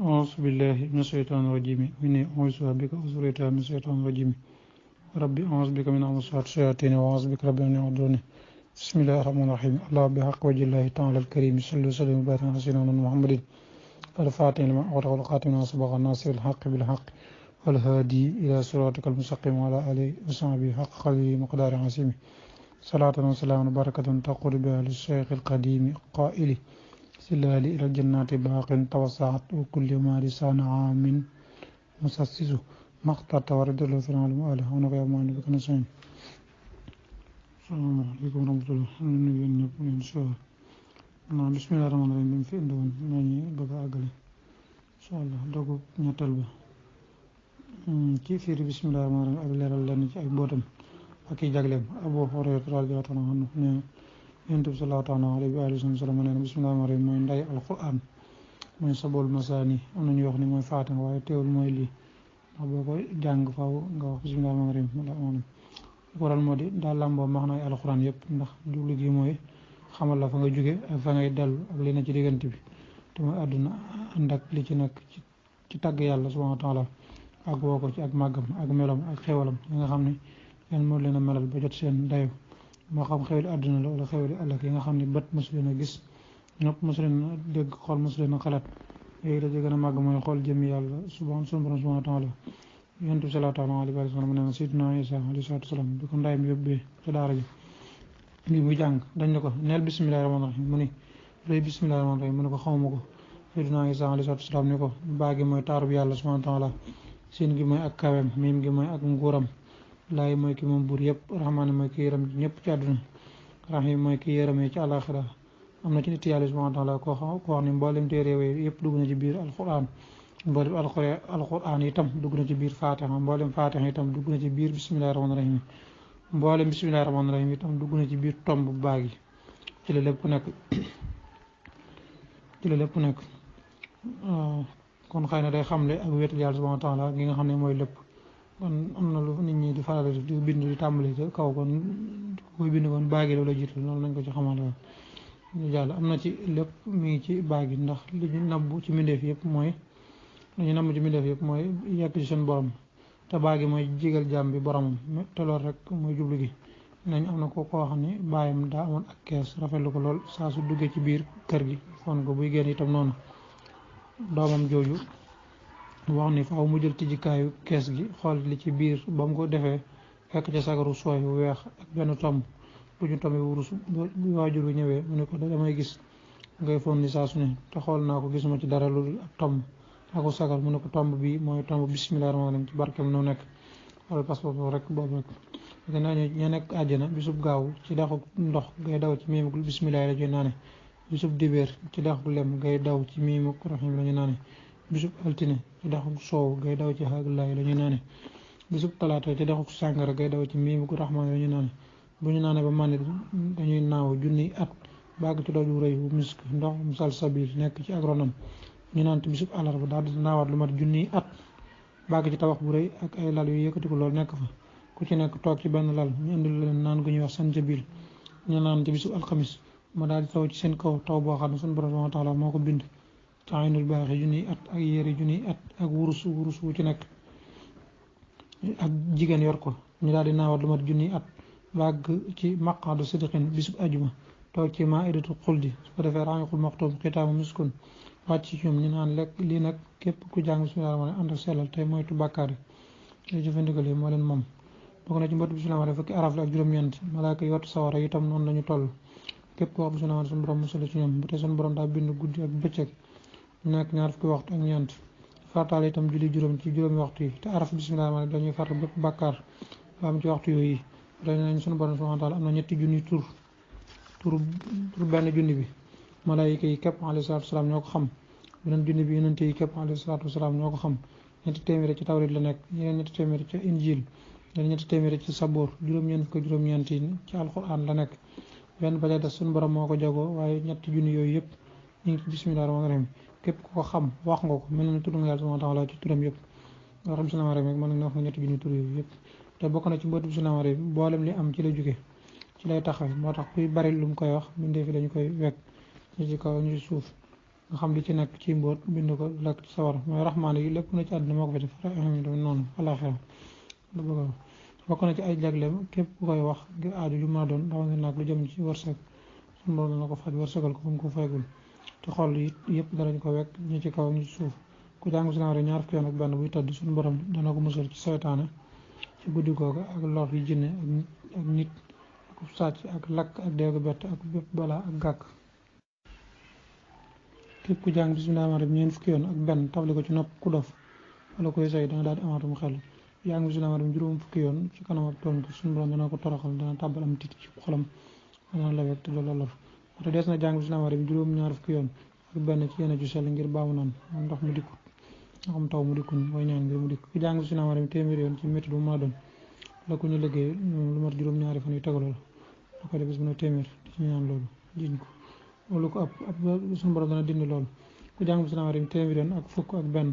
أعوذ بالله من الشيطان الرجيم إني أعوذ بك وذريتها من الشيطان الرجيم ربي أعوذ بك من همزات الشياطين وأعوذ بك رب أن يحضرون بسم الله الرحمن الرحيم الله بحق وجه الله تعالى الكريم صلى الله عليه وسلم حسنا محمد الفاتح لما أغلق والخاتم لما سبق الناصر الحق بالحق والهادي إلى صراطك المستقيم وعلى آله وصحبه حق قدره مقدار عظيم صلاة وسلام وبركة تقول بها للشيخ القديم قائل سلالي إلى الجنات باق توسعت وكل ما لسان عام مسسس ما اخترت ورد له في العالم آله ونك يا معنى بك نسين السلام عليكم ورحمة الله إن شاء الله بسم الله الرحمن الرحيم في ndon nañu bëgg agalé inshallah dogu ñettal ba ci fiiri bismillahir rahmanir rahim ak leral lenn ci ay botam ak i jaglem Abu Hurayra radiyallahu anhu ne Yonent bi sallallahu alayhi wa sallam nee na bismillahir rahmanir rahim mooy nday alquran mooy sabol masaani am nañu wax ni mooy faatiha waaye teewul mooy lii ndax boo ko jàng faaw nga wax bismillahir rahmanir rahim waral moo di daa làmboo max naay alquran yëpp ndax jublu gi mooy xamal la fa nga jóge ak fa ngay dellu ak li na ci diggante bi te mooy àdduna ànd ak li ci nekk ci tàgg yàlla subhanahu wa taala ak woo ko ci ak màggam ak melam ak xewalam yi nga xam ne leen moo leen a melal ba jot seen dayo moo xam xewli àdduna la wala xewli ëllëg yi nga xam ne bët mosu leen a gis ñëpp mosu leen a dégg xool mosu leen a xalaat yooyu la ci gën a màgg mooy xool jëmmi yàlla sunu borom subhanahu wa taala Yonent bi sallallahu alayhi wa sallam nee na Sayyidina Isa alayhi salaatu wa salaam bi ko ndayam yóbbee ca daara ji lii muy jàng dañ ne ko neel bismillahi rahmaani rahim mu ni lay bismillahi rahmaani rahim mu ne ko xawma ko Sayyidina Isa alayhi salaatu wa salaam ne ko baa gi mooy taarub yàlla subhanahu wa taala siin gi mooy ak kawem miim gi mooy ak nguuram laay mooy ki moom buur yëpp rahmaani mooy ki yërëm ñëpp ci àdduna rahim mooy ki yërëmee ci àlaxira am na ci nit yàlla subhanahu wa taala koo wax ni mboolem téere yëpp dugg na ci biir alquran mboolem alquran itam dugg na ci biir fatiha mboolem fatiha itam dugg na ci biir bismillahi rahmaani rahim mboolem bismillahi rahmaani rahim itam dugg na ci biir tomb baag yi ci la lépp nekk kon xëy na day xamle ak wéetal yàlla subhanahu wa taala gi nga xam ne mooy lépp kon am na lu nit ñi di faral di bind di tàmbali ca kaw kon koy bind kon baagi la jiital loolu nañ ko ci xamal ñu jàll am na ci lépp mi ngi ci baagi ndax li ñu nabbu ci mbindeef yëpp mooy yegg ci seen borom te baagi mooy jigal jàmm bi boromam te loolu rek mooy jublu gi nañ am na koo xam ne baayam daa amoon ak kees rafetlu ko lool saa su duggee ci biir kër gi fon ko buy génn itam noonu doomam jooju wax ni faaw mu jël tijjikaayu kees gi xool li ci biir ba mu ko defee fekk ca sagaru sooy bu weex ak benn tomb bu ñu tombi wurus bu waajur wi ñëwee mu ne ko damay gis ngay fon ni saa su ne te xool naa ko gisuma ci dara lu ak tomb ako sagar mu ne ko tomb bi mooy tomb bismillah rahmaan rahim ci barkeem nu nekk wala passeport rek boobu rek te naa ña nekk àjjana bisub gaaw ci dexu ndox ngay daw ci miimuk bismillah la ñuy naane bisub dibéer ci dexu lem ngay daw ci miimuk rahim la ñuy naane bisub altine ci dexu soow ngay daw ci xaaglaay la ñuy naane bisub talaata ci dexu sàngara ngay daw ci miimuk rahmaan la ñuy naane bu ñu naane ba màndi dañuy naaw junniy at bàgg ci doju rëy bu misk ndox mu salsabil nekk ci ak ronam ñu naan te bisub àllarba daal di naawaat lu mat junniy at bàgg ci tabax bu rëy ak ay lal yu yëkkati ko loolu nekk fa ku ci nekk toog ci benn lal ñu indil leen naan gu ñuy wax sanjabil ñu naan te bisub alxamis ma daal di taw ci seen kaw taw boo xam ne suñu borom subhanahu wa taala moo ko bind te aynul baaxi junniy at ak yére junniy at ak wurus wu ci nekk ak jigéen yor ko ñu daal di naawaat lu mat junniy at bàgg ci maqaadu sidqin bisub ajuma toog ci maidatu xuldi su ko defee raamiqul maxtuum xitaamu miskun wàcc ci ñoom ñu naan lekk lii nag képp ku jàng bismillah rahmaan ànd ak sellal tey moytu bàkkaar yi jëfandikoo lii moo leen moom bokk na ci mbott bismillah rahmaan fukki araf la ak juróom-ñeent malaaka yi wattu sawara itam noonu lañu toll képp ku wax bismillah rahmaan suñu borom musal ci ñoom bu tey suñu borom daa bind guddi ak bëccëg nekk ñaar fukki waxtu ak ñeent fartaal itam julli juróom ci juróomi waxtu yi te araf bismillah rahmaan dañuy far bépp bàkkaar ba am ci waxtu yooyu dañ nañ suñu borom subhanahu wa taala am na ñetti junni tur benn junni bi malaayika yi képp alayhi salaatu wasalaam ñoo ko xam beneen junni bi yonent yi képp alayhi salaatu wasalaam ñoo ko xam ñetti téeméeri ci tawrit la nekk ñeneen ñetti téeméeri ci injil ñeneen ñetti téeméeri ci saboor juróom-ñeent fukk juróom-ñeent yi ci alquran la nekk benn ba ca des suñu borom moo ko jagoo waaye ñetti junni yooyu yëpp ñu ngi ci bismillah rahmaani rahim képp ku ko xam wax nga ko mel na tudd nga yàlla subhanahu wa taala ci turam yëpp nga xam bismillah rahmaani rahim mën nga wax nga ñetti junni tur yooyu yëpp te bokk na ci mbootu bismillah rahmaani rahim mboolem li am ci la jóge ci lay taxaw moo tax kuy bari lu mu koy wax mbindee fi lañu koy wekk ñu ci kaw ñu ci suuf nga xam li ci nekk ci mbóot bind ko lekk ci sawar mooy rahmaan yi lépp na ci àddina moo ko fi def rahim yi tamit noonu alaxira la bëgg bokk na ci ay jagleem képp ku koy wax ngir aaju ju ma doon rawante nag lu jëm ci wërsëg suñu borom dana ko faj wërsëgal ko fu mu ko feegul te xol yi yëpp danañ ko wekk ñi ci kaw ñi ci suuf ku jàng bismillaahi ñaar fukki yoon ak benn buy tëdd suñu borom dana ko musal ci seytaane ci guddi googa ak lor yi jinne ak nit ak sàcc ak lakk ak deegu bett ak bépp balaa ak gàkk képp ku jàng bismillaahi ñeent fukki yoon ak benn tafli ko ci nopp ku dof wala koy say danga daal di amaatum xel jàng bismillaahi juróom fukki yoon ci kanam ak toon ko suñu borom dana ko toroxal dana tàbbal am tit ci xolam dana lewet te loolu lor te des na jàng bismillaahi juróom ñaar fukki yoon ak benn ci yenn ju sell ngir baamu naan ndox mu dikkut nga xam taw mu dikkun mooy ñaan ngir mu dikk ku jàng bismillaahi téeméer yoon ci métti bu ma doon la ku ñu liggéey lu mat juróom ñaari fan yu tegaloo la koy def bis bu ne téeméer di ci ñaan loolu jiñ ko loolu ko ëpp suñu borom dana dindi loolu ku jàng bismillaahi téeméer yoon ak fukk ak benn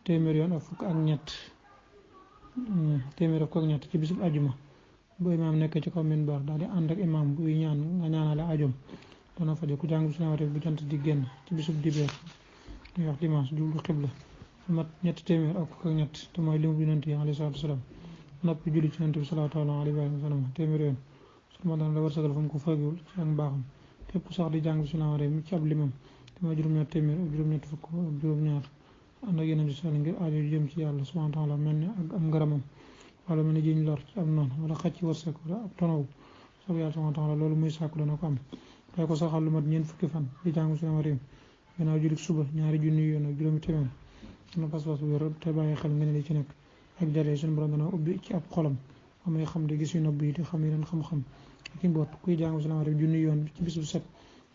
téeméer yoon ak fukk ak ñett téeméer ak fukk ak ñett ci bisub ajuma bu imaam nekk ci kaw minbar daal di ànd ak imaam buy ñaan nga ñaanale ajom dana faje ku jàng bismillaahi bu jant di génn ci bisub dibeer ñuy wax dimanche jublu xibla lu mat ñetti téeméer ak fukk ak ñett te mooy limu yonent yi alayhi salaatu wa salaam noppi julli ci yonent bi sallallahu alayhi wa sallam téeméer yoon su ma dana la wërsëgal fa mu ko fagewul ci ak mbaaxam képp ku sax di jàng bismillaahi mi ci ab limam te mooy juróom-ñaar téeméer ak juróom-ñett fukk ak juróom-ñaar ànd ak yeneen di sell ngir aajo jëm ci yàlla subhaanahu wa taala mel ni ak am ngaramam wala mel ni jiñ lor ci am noonu wala xacc wërsëg wala ab tonaw soob yàlla subhaanahu wa taala loolu muy sàkku dana ko am waaye ko saxal lu mat ñeent fukki fan di jàng bismillaahi gannaaw jullit suba ñaari junni yoon ak juróomi téeméer na pas-pas bu wér te bàyyi xel nga ne li ci nekk ak jaree suñu borom dana ubbi ci ab xolam amay xam de gis yu nobb yi te xam yi leen xam-xam ak i mboot kuy jàng bismillaahi junni yoon ci bis bu set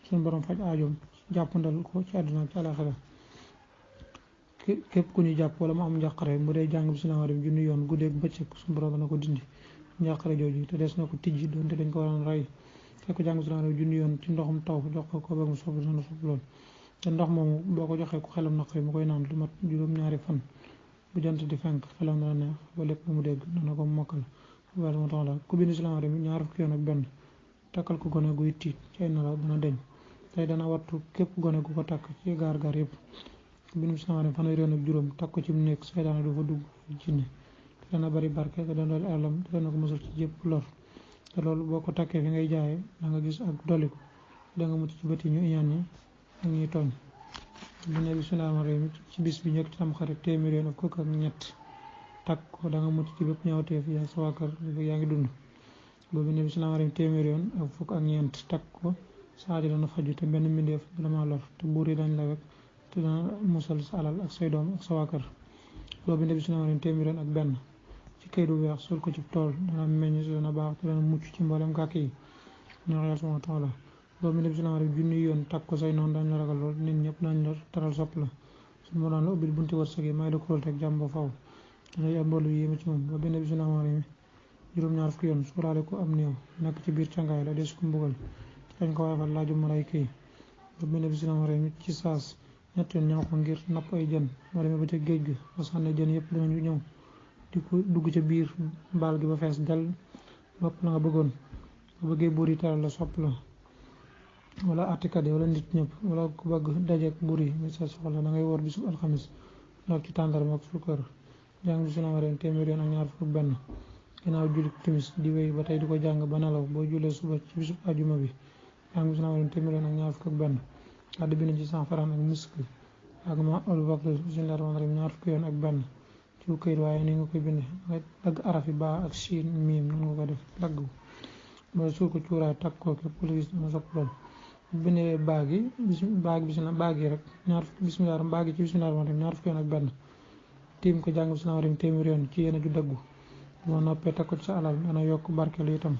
suñu borom faj aajoom jàppandal ko ci àdduna ak ci àllaaxira képp ku ñu jàpp wala mu am njàqare mu dee jàng bismillaahi junni yoon guddeeg bëccëg suñu borom dana ko dindi njàqare jooju te des na ko tijji doonte dañ ko waroon rey fekk jàng bismillaahi junni yoon ci ndoxum taw jox ko ba mu sopp dana sopp lool te ndox moomu boo ko joxee ku xelam naqari mu koy naan lu mat juróom-ñaari fan bu jant di fenk xelam dana neex ba lépp mu dégg dana ko mokkal wala moo tax la ku bind bismillaahi ñaar fukki yoon ak benn takkal ko gone guy tiit ci ay nelaw dana deñ tey dana wattu képp gone gu ko takk ci gaar-gaar yëpp ku bind bismillaahi fanweeri yoon ak juróom takk ko ci mu nekk seytaane du fa dugg jinne te dana bari barke te dana dolli alam te dana ko musal ci jépp lor te loolu boo ko takkee fi ngay jaayee da nga gis ak dolliku da nga mucc ci bët yi ñu iñaan ñi ak ñuy tooñ bu ne bismillaahi ci bis bi njëkk ci tam xarit téeméer yoon ak fukk ak ñett takk ko da nga mucc ci bépp ñaawteef yaa sa waa kër yaa ngi dund boobu ne bismillaahi téeméer yoon ak fukk ak ñeent takk ko sa aajo dana faju te benn mbindeef dana ma lor te buur yi dañ la wekk te dana musal sa alal ak say doom ak sa waa kër boobu ne bismillaahi téeméer yoon ak benn ci kayit bu weex sol ko ci tool dana meññ dana baax te dana mucc ci mboolem gàkk yi neex yàlla subhaanahu wa taala boobu ne bismillaahi junni yoon takk ko say noonu dañ la ragal lool nit ñëpp dañ la taral sopp la suñu moo daan la ubbil bunti wërsëg yi may la kuréel teg jàmm ba faw dana am mboolu yéema ci moom boobu ne bismillaahi juróom-ñaar fukki yoon suuraale ko am néew nekk ci biir càngaay la des ko mbugal dañ ko waafal laaju malayka yi boobu ne bismillaahi ci saas ñett yoon ñaw ko ngir napp ay jën moo demee ba ca géej gi ba sànne jën yëpp danañu ñëw di ko dugg ca biir mbaal gi ba fees dal bopp la nga bëggoon ba bëggee buur yi teral la sopp la wala artikat yi wala nit ñëpp wala ku bëgg dajeek buur yi mi sa soxla da ngay woor bisub alxamis lool ci tàndarma ak suukar jàng bismillaahi téeméer yoon ak ñaar fukk benn ginnaaw julli timis di wéy ba tey di ko jàng ba nelaw boo jullee suba ci bisub ajuma bi jàng bismillaahi téeméer yoon ak ñaar fukk benn àdd bi na ci sanfaraan ak misk ak ma ol bakr bismillaahi ñaar fukk yoon ak benn ci këyit waaye ni nga koy binde nga dagg arafi ba ak siin miim noonu nga ko def dagg ba suur ko cuuraay takk ko képp ku la gis dana sopp lool bindee baag yi baag yi rek ñaar bismillah baag yi ci bismillah ñaar fukki yoon ak benn tiim ko jàng bismillah téeméer yoon ci yéen a ju daggu boo noppee teg ko ci sa alal dana yokk barkelu itam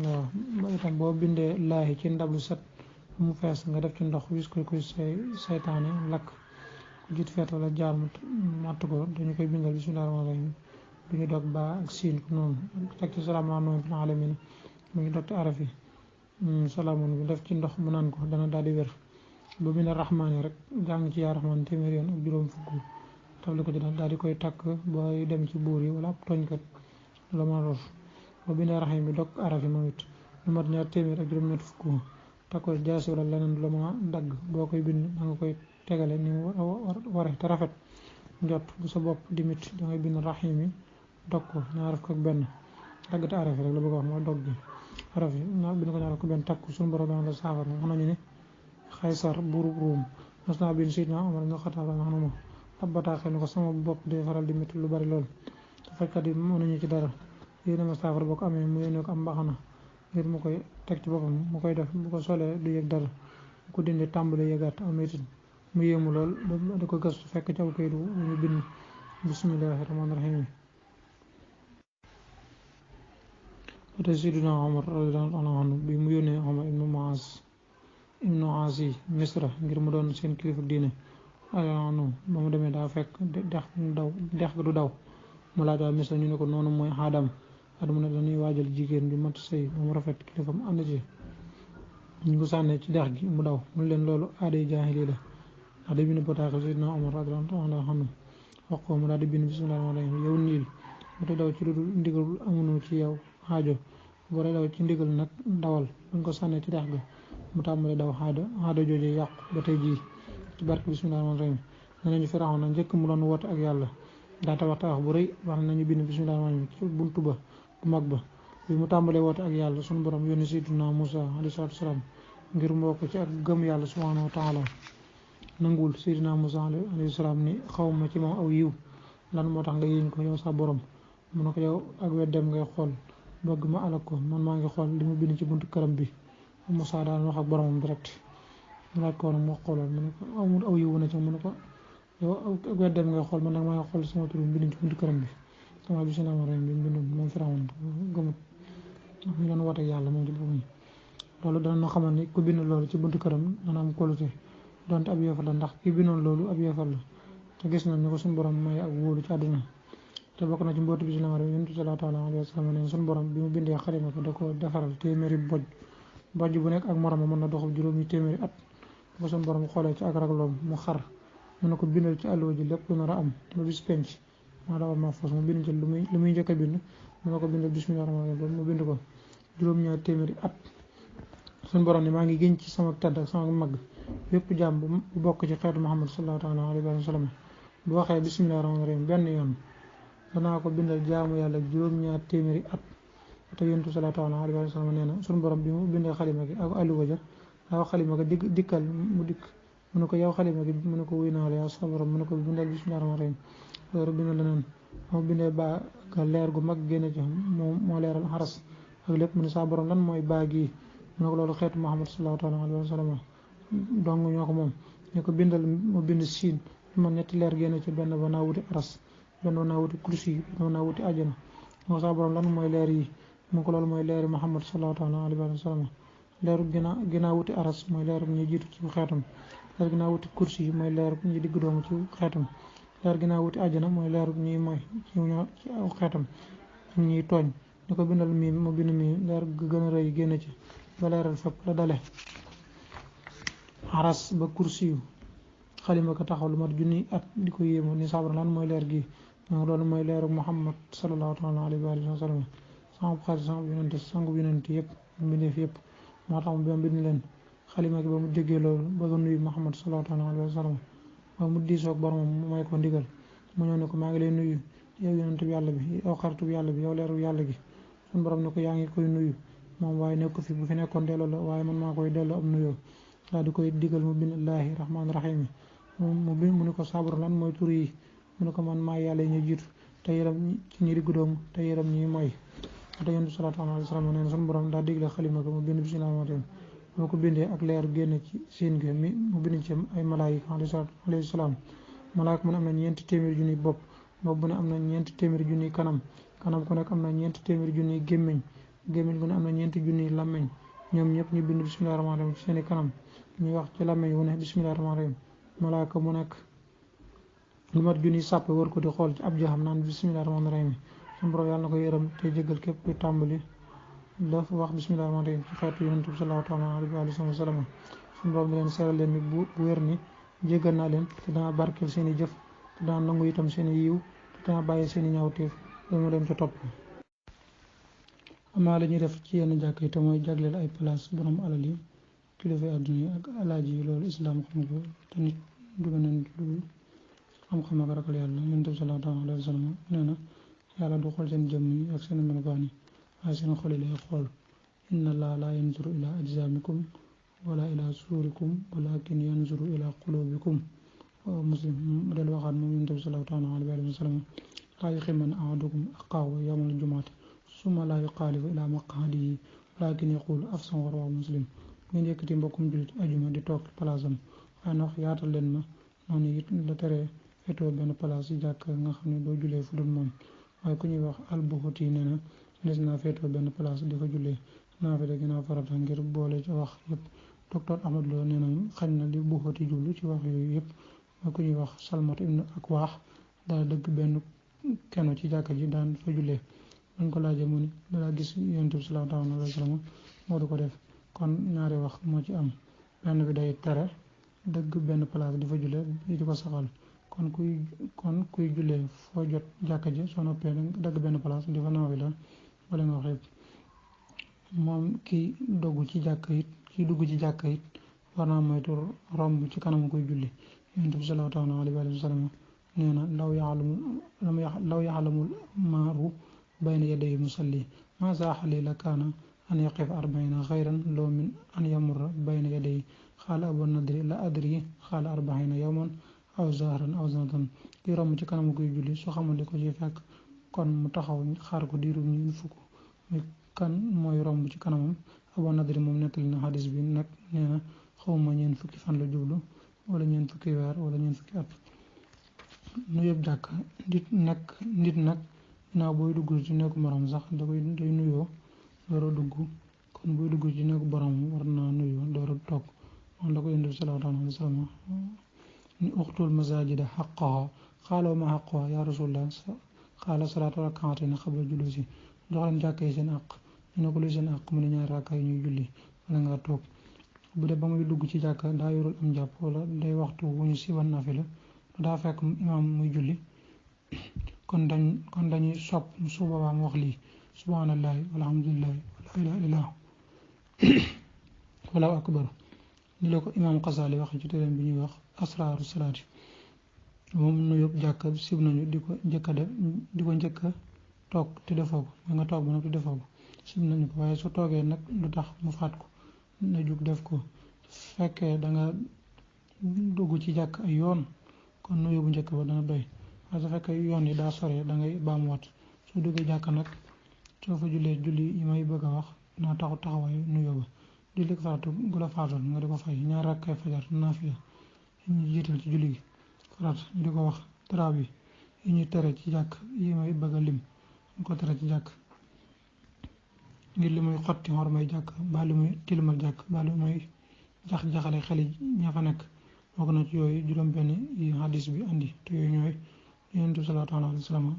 waaw ba itam boo bindee laahi ci ndab lu set mu fees nga def ci ndox wis ko kuy saytaane lakk ku jiit feet wala jaar mu matt ko dañu koy bindal bismillah bu ñu dog ba ak siin ko noonu teg ci salaamun fil aalamiin bu ñu dog ci araf yi salaamun bi def ci ndox mu naan ko dana daal di wér ba bindee rahmaani rek jàng ci yaa rahmaan téeméer yoon ak juróom fukk tafli ko ci daal di koy takk booy dem ci buur yi wala ab tooñkat la ma rof ba bindee rahim bi dog araf yi moom it lu mat ñaar téeméer ak juróom ñett fukk takko jaasi wala leneen lu ma dagg boo koy bind da nga koy tegale ni mu ware te rafet njot bu sa bopp di mit da ngay bind rahim yi dog ko ñaar fukk ak benn dagg te araf rek la bëgg wax mooy dog bi araf yi bind ko ñaar fukk ak benn takku suñu borom dana la saafara wax nañu ne Xaysar buurub Ruum mas naa bind Seydina Omar ibn Xattaab wax na ma ab bataaxel ni ko sama bopp day faral di métti lu bari lool te fajkat yi mënuñu ci dara yéena ma saafara boo ko amee mu yónnee ko am mbaxana ngir mu koy teg ci boppam mu koy def bu ko solee du yëg dara bu ko dindee tàmbali yëgaat am métit mu yéemu lool da ko gëstu fekk ci aw kayit wu ñu bind bismillahi rahmaani rahim yi te Seydina Omar radiyallahu anhu bi mu yónnee Omar ibnu Aasi Misra ngir mu doon seen kilifa diine anu ba mu demee daa fekk dex ga du daw mu laaj waa Misra ñu ne ko noonu mooy xaadam mu ne dañuy waajal jigéen bi mat sëy ba mu rafet kilifa mu ànd ci ñu ko sànnee ci dex gi mu daw mu leen loolu aaday jaahili la ndax day bind bataaxal Seydina Omar radiyallahu anhu wax ko mu daal di bind bismillahi rahmaani rahim yow niil mu te daw ci lu dul ndigal amunu ci yow xaajo boo dee daw ci ndigal nag dawal buñ ko sànnee ci dex ga mu tàmbalee daw xaada jooju yàqu ba tey jii ci barke bismillahi rahmaani rahim ne nañu Firawna njëkk mu doon woote ak yàlla daa tabax bu rëy wax nañu bind bismillahi rahmaani rahim ci buntu ba bu mag ba bi mu tàmbalee woote ak yàlla sunu borom yónni Seydina Musa alayhi salaatu wasalaam ngir mbokk ci ak gëm yàlla subhanahu wa taala nanguwul Seydina Musa alayhi salaam ni xawma ci moom aw yiw lan moo tax nga yéeñ ko yow sa borom mu ne ko yow ak weddem ngay xool bëgg ma alak ko man maa ngi xool li mu bind ci buntu këram bi Musa daal wax ak boromam direct mu laaj ko nag mu xooloon mu ne ko amul aw yiw na ci mu ne ko yow ak weddem ngay xool man nag maa ngi xool sama tur bi bind ci buntu këram bi sama bisimilah ma rëym bi ñu bindoon moom Firawna gëmut ñu doon woote yàlla moom ci boppam loolu dana xamal ni ku bind loolu ci buntu këram dana am kóolute donte ab yéefar la ndax ki bindoon loolu ab yéefar la te gis nañ ni ko suñu borom may ak wóolu ci àdduna te bokk na ci mbootu bisimilah ma rëym yonent sallallahu alayhi wa sallam ne suñu borom bi mu bindee xalima ko da ko defaral téeméeri bojj bu nekk ak moroma mën na doxal juróomi téeméeri at ba suñu borom xoolee ci ak ragloom mu xar mu ne ko bindal ci àlluwa ji lépp lu nar a am ba bis penc maa dawal ma fos mu bind ci lu muy njëkk a bind mu ne ko bindal bismillah rahmaani rahim mu bind ko juróom-ñaar téeméeri at suñu borom ne maa ngi gën ci sama tedd ak sama mag bépp jàmm bu bokk ci xeetu Muhammad sallallahu alayhi wa sallam bu waxee bismillah rahmaani rahim benn yoon danaa ko bindal jaamu yàlla juróom-ñaar téeméeri at te yontu sallallahu alayhi wa sallam nee na suñu borom bi mu bindee xalima gi ak àlluwa ja daa wax xalima ga dikkal mu dikk mu ne ko yow xalima gi mu ne ko wuy naa la yow sa borom mu ne ko bindal bismillah rahmaani rahim loolu bind leneen moo bindee baa ga leer gu mag génne ci moo leeral xaras ak lépp mu ne saa borom lan mooy baa gii mu ne ko loolu xeetu Muhammad sallallahu alayhi wa sallam dong ñoo ko moom ñu ko bindal mu bind siin man ñetti leer génne ci benn ba naa wuti aras benn ba naa wuti kursi benn ba naa wuti àjjana moo saa borom lan mooy leer yi mu ko loolu mooy leeri Muhammad sallallahu alayhi wa sallam leeru ginnaaw wuti aras mooy leeru ñuy jiitu ci xeetam leer ginnaaw wuti kursi yi mooy leeru ñuy digg doomu ci xeetam leer ginnaaw wuti àjjana mooy leeru ñuy mooy ci aw xeetam ñuy tooñ ñu ko bindal mii mu bind mii leer gu gën a rëy génn ci ba leeral fépp la dale aras ba kursi yu xalima ko taxaw lu mat junni at di ko yéemu ni sabar lan mooy leer gi moom loolu mooy leeru Muhammad sallallahu alayhi wa sallam sangu xarit sangu yonent yëpp mbindeef yëpp moo tax mu bind leen xalima gi ba mu déggee loolu bëgg a nuyu Muhammad sallallahu alayhi wa sallam ba mu diisoog boromam mu may ko ndigal mu ñëw ne ko maa ngi lay nuyu yow yonent bi yàlla bi yow xaritu bi yàlla bi yow leeru yàlla gi suñu borom ne ko yaa ngi koy nuyu moom waaye nekk fi bu fi nekkoon delloo la waaye man maa koy delloo am nuyoo daal di koy digal mu bind illaahi rahmaani rahim mu ne ko sabar lan mooy tur yi mu ne ko man maa yàlla yi ñu jiitu te yëram ci ñi diggu doomu te yëram ñi mooy te yonent sallallahu alayhi wa sallam nee na suñu borom daa digle xalima ko mu bind bismillah rahmaani rahim moo ko bindee ak leer génn ci siin gi mu bind ci ay malaayika alayhi salaam malaayika mu ne am na ñeenti téeméeri junniy bopp bu ne am na ñeenti téeméeri junniy kanam ku nekk am na ñeenti téeméeri junniy gémmiñ gu ne am na ñeenti junniy làmmeñ ñoom ñëpp ñu bind bismillah rahmaani rahim ci seeni kanam ñuy wax ci làmmeñ wu ne bismillah rahmaani rahim malaayika mu nekk lu mat junniy sàpp war ko di xool ci ab jaxam naan bismillah rahmaani rahim suñu borom yàlla na ko yërëm te jéggal képp kuy tàmbali dafa wax bismillah rahmaani rahim ci xeetu yonent bi sallallahu alayhi wa sallam suñu borom di leen seeral leen ni bu wér ni jéggal naa leen te dana barkeel seen i jëf te dana nangu itam seen i yiw te dana bàyyi seen i ñaawteef loolu ma leen ca topp amaa la ñuy def ci yenn jàkk yi te mooy jagleel ay place borom alal yi kilifa àdduna yi ak alaaji yi loolu islaam xam ko te nit dugg nañ lu xam-xam ak ragal yàlla. Yonent bi sallallahu alayhi wa sallam nee na yàlla du xool seen jëmm yi ak seen melokaan yi waaye seen xol yi lay xool. inna allaha la yanzuru ila ajsamikum wala ila suurikum walakin yanzuru ila qulubikum. Muslim del waxaat moom Yonent bi sallallahu alayhi wa sallam laa yuqiimanna ahadukum aqaahu yawmal jumuati summa laa yuxaalifu ila maq'adihi walakin yaqulu afsan wa rawaahu Muslim. ngeen yëkkati mbokkum jullit ajuma di toog palaasam waaye na wax yaatal leen ma noonu it la teree féetoo benn palaas ci jàkk nga xam ne doo jullee fu dul moom. waaye ku ñuy wax al-Buxuti nee na des naa féetoo benn palaas di fa jullee naafila ginnaaw farata ngir boole ci wax yëpp. docteur Ahmad Lo nee na xañ na li Buxuti jublu ci wax yooyu yëpp mooy ku ñuy wax Salmatu ibnu Akwaax daa dëgg benn keno ci jàkka ji daan fa jullee. dañ ko laajee mu ni daa gis Yonent bi sallallahu alayhi wa sallam moo du ko def. kon ñaari wax moo ci am benn bi day tere dëgg benn place di fa jullee di ko saxal kon kuy jullee foo jot jàkka ji soo noppee dëgg benn place di fa naafila wala nga wax yëpp. moom kii dugg ci jàkka it war naa moytu romb ci kanam kuy julli. Yonent bi sallallahu alayhi wa sallam nee na law yaxlamul maaru bayna yaday musalli maa saaxa li la kaana an yaqif 40 xayran loo min an yamurra bayna yaday xaala abu nadri la adri xaala 40 yawman aw zahran aw zanatan. ki romb ci kanam kuy julli su xamul li ko ci fekk kon mu taxaw xaar ko diiru ñeent fukk. muy kan mooy romb ci kanamam? abu nadri moom nettali na xadis bi nag nee na xawma ñeent fukki fan la jublu wala ñeent fukki weer wala ñeent fukki at. nu yëpp jàkk nit nag ginnaaw booy dugg ci nekku morom sax day nuyoo door a dugg. kon buy dugg ci nekku borom war naa nuyoo door a toog. moom la ko Yonent bi sallallahu alayhi wa sallam ni uxtul masajida xaqaha qaala wa ma xaqaha ya rasulallah qaala salaatu rak'atayn qabla julusi. jox leen jàkka yi seen àq. ñu ne ko luy seen àq mu ne ñaari rakka yi ñuy julli wala nga toog. bu dee ba muy dugg ci jàkka daa yorul am jàpp wala day waxtu wu ñu siban nafila daa fekk imaam muy julli kon dañuy sopp su boobaa mu wax lii subhanallahi walhamdulillahi wala ilaha illallah wallahu akbar. ni la ko imaam Xasaali wax ci téereem bi ñuy wax asraaru salaati. moom nu yóbbu jàkka sib nañu di ko njëkk a toog te defoo ko nga toog ba noppi defoo ko sib nañu ko waaye su toogee nag lu tax mu faat ko na jug def ko. su fekkee da nga dugg ci jàkk ay yoon kon nu yóbbu njëkk ba dana doy waaye su fekkee yoon yi daa sore da ngay baamuwaat. soo duggee jàkk nag soo fa jullee julli yi may bëgg a wax naa taxawaayu nu yóbbu. julli faratu gu la faatoon nga di ko fay ñaar rakkay fajar naafila yi ñu jiital ci julli gi farat ñu di ko wax taraab yi ñuy tere ci jàkk yi may bëgg a lim ñu ko tere ci jàkk ngir li muy xotti xormay jàkk ba li muy tilimal jàkk ba li muy jaxale xeli ña fa nekk. bokk na ci yooyu juróom-benn yi hadis bi andi te yooyu ñooy Yonent bi sallallahu alayhi wa sallam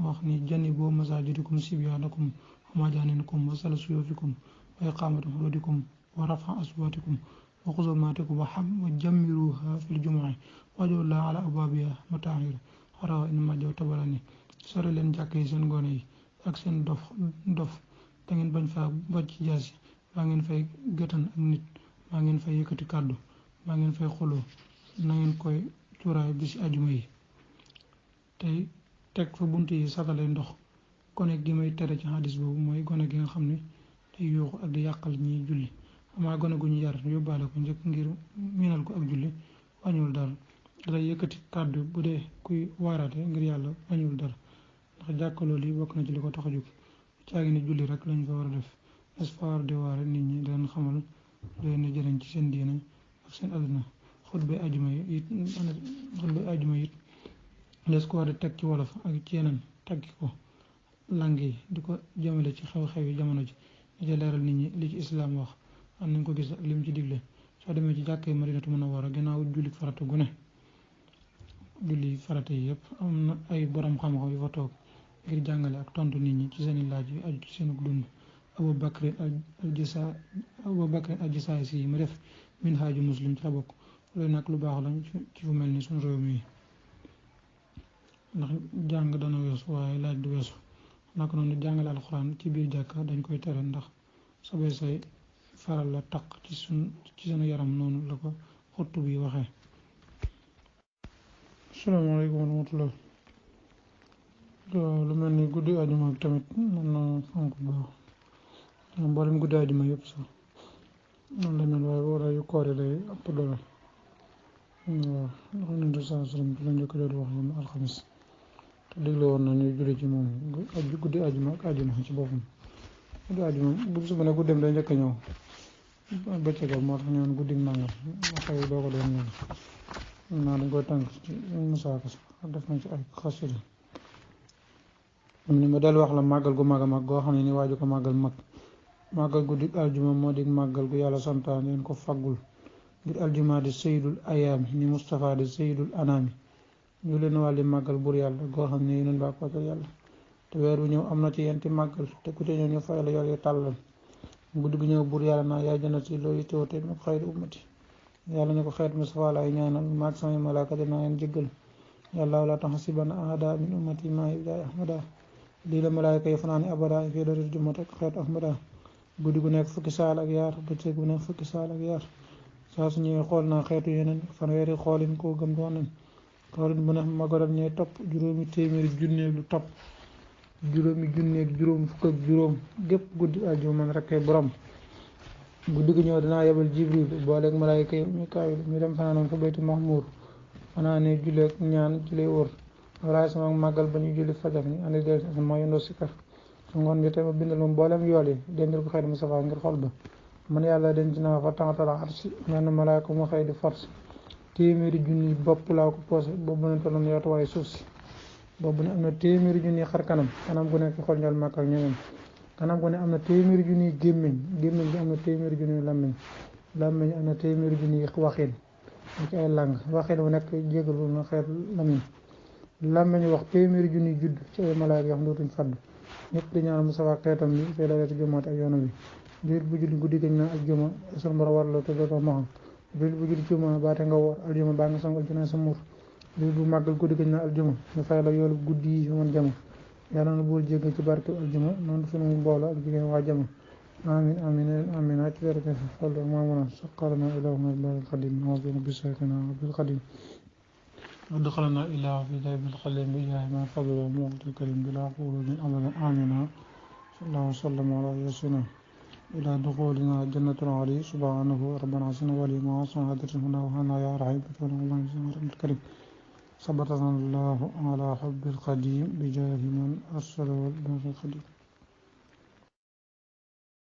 wax ni jannibu masaajidakum sibyaanakum wa majaaninakum wa sala suyuufikum wa iqaamata xuduudikum wa rafa aswaatikum wa xusumaatikum wa jammiruha fil jumu'i wajalullaha ala abwaabiha mataahira xarawa Ibn Maaja Tabarani. sore leen jàkk yi seen gone yi ak seen dof da ngeen bañ faa bocc jaasi baa ngeen fay gëtan ak nit baa ngeen fay yëkkati kàddu baa ngeen fay xuloo na ngeen koy cuuraay bisi ajuma yi tey teg fa bunt yi satale ndox. gone gi may tere ci hadis boobu mooy gone gi nga xam ne day yuuxu ak di yàqal ñiy julli. amaa gone gu ñu yar yóbbaale ko njëkk ngir miinal ko ak julli wàññiwul dara. day yëkkati kàddu bu dee kuy waaraate ngir yàlla wàññiwul dara ndax jàkkaloo li bokk na ci li ko tax a jóg. caagi ne julli rek lañ fa war a def espoir de waare nit ñi di leen xamal leen di jëriñ ci seen diine ak seen àdduna. xutba ajuma it lees ko war a teg ci wolof ak ci yeneen taggi ko lang yi di ko jëmale ci xew-xew yi jamono ji di ci leeral nit ñi li ci islaam wax am nañ ko gis ak lim ci digle. soo demee ci jàkk yi Madinatu Munawwara ginnaaw julli farata gu ne julli farata yi yëpp am na ay borom xam-xam yu fa toog ngir jàngale ak tontu nit ñi ci seen i laaj yu aju ci seen dund. Abu Bakr al-Jasaasi yi mu def Minhaaju Muslim ci la bokk. loolu nag lu baax la ci fu mel ni suñu réew mi ndax jàng dana weesu waaye laaj du weesu. naka noonu jàngale alxuraan ci biir jàkka dañ koy tere ndax sobee say faral la taq ci sunu yaram noonu la ko xuttu bi waxee. asalaamaaleykum wa rahmatullah. lu mel ni guddi àjjuma tamit mën na fonk bu baax mboolem guddi àjjuma yëpp sax noonu la mel waaye wala yu koor yi lay ëpp doole. waaw ndax Yonent saa sallam la njëkk a wax moom alxamis te digle woon na ñuy julli ci moom guddi àjjuma ak àjjuma ci boppam. guddi àjjuma bu suba ne guddeem day njëkk a ñëw bëccëgal moo tax ñëwoon guddi nangam xëy doo ko doon ñëw naa dañ koy tànk ci musaaka sax def nañ ci ay xasida ni ma del wax la màggal gu mag a mag goo xam ne ni waaju ko màggal guddi aljuma moo di màggal gu yàlla santaan leen ko faggul ngir aljuma di sayyidul ayaami ni Mustafa di sayyidul anaami ñu leen wàlli màggal bur yàlla goo xam ne yeneen baa kootal yàlla te weer bu ñëw am na ci yenti màggal te ku te ñëw ñu fay la yor yu tàllal guddi gu ñëw bur yàlla naa yaay jannati loolu teewte ma xayri ummati yàlla ne ko xeet Mustafa laay ñaanal maag samay malaaka dinaa leen jéggal yàlla wala tahsibanna ahada min ummati maa ibdaay ahmada lii la malaayka yi fanaani abada fii daril jumat ak xeetu ahmada guddi gu nekk fukki saal ak yaar bëccëg gu nekk fukki saal ak yaar saa su ñëwee xool naa xeetu yeneen fanweeri xoolin koo gëm doon nañ xoolin bu ne magaram ñee topp juróomi téeméeri junneeg lu topp juróomi junneeg juróom fukk ak juróom gépp guddi àjjuma man rekkee borom guddi gu ñëw dinaa yebal jibril booleeg malaayka yi mikaayil ñu dem fanaanoon fa bayti mahmuur fanaane juleeg ñaan julee wóor walaay sama màggal ba ñu julli fajar ni andi del sama yendoo sikkar su ngoon jotee ma bindal moom mboolem yool yi dencal ko xëy na Mustafa ngir xol ba man yàlla denc naa fa tàngatala arsi menn malaaka mu xëy di force téeméeri junni bopp laa ko posé boobu ne tolloon yootuwaayu suuf si boobu ne am na téeméeri junni xar kanam gu nekk xol njol màkk ak ñeneen kanam gu ne am na téeméeri junni gémmiñ bi am na téeméeri junni lammiñ am na téeméeri junni waxin ci ay lang waxin bu nekk jégal bu na xeet lammiñ wax téeméeri junni judd ci ay malaaka yoo xam dootuñ fadd ñëpp di ñaan Mustafa xeetam bi fee la wetu jumaat ak yoonam bi biir bu julli guddi gañ naa aljuma sun borom war la te dootoo maxam biir bu julli juma baate nga woor aljuma baa nga sangal junaa sa muur biir bu màggal guddi gañ naa aljuma ñu fay la yoolu guddi yi man jama yàlla na buur jéggal ci barke aljuma noonu sunu mbooloo ak jigéen waa jama amin amin amin ci barke xol maamuna saqalana ilahuna bil qadim nawbina bisakina bil qadim ودخلنا إلى في دائم الخليل بجاه ما فضل وموت الكريم بلا خروج أبدا آمنا صلى الله وسلم على ياسنا إلى دخولنا جنة العلي سبحانه ربنا عزنا ولي ما عصنا هدرنا وهنا يا رحيم بطول الله رب الكريم صبرنا الله على حب القديم بجاه من أرسل والباقي القديم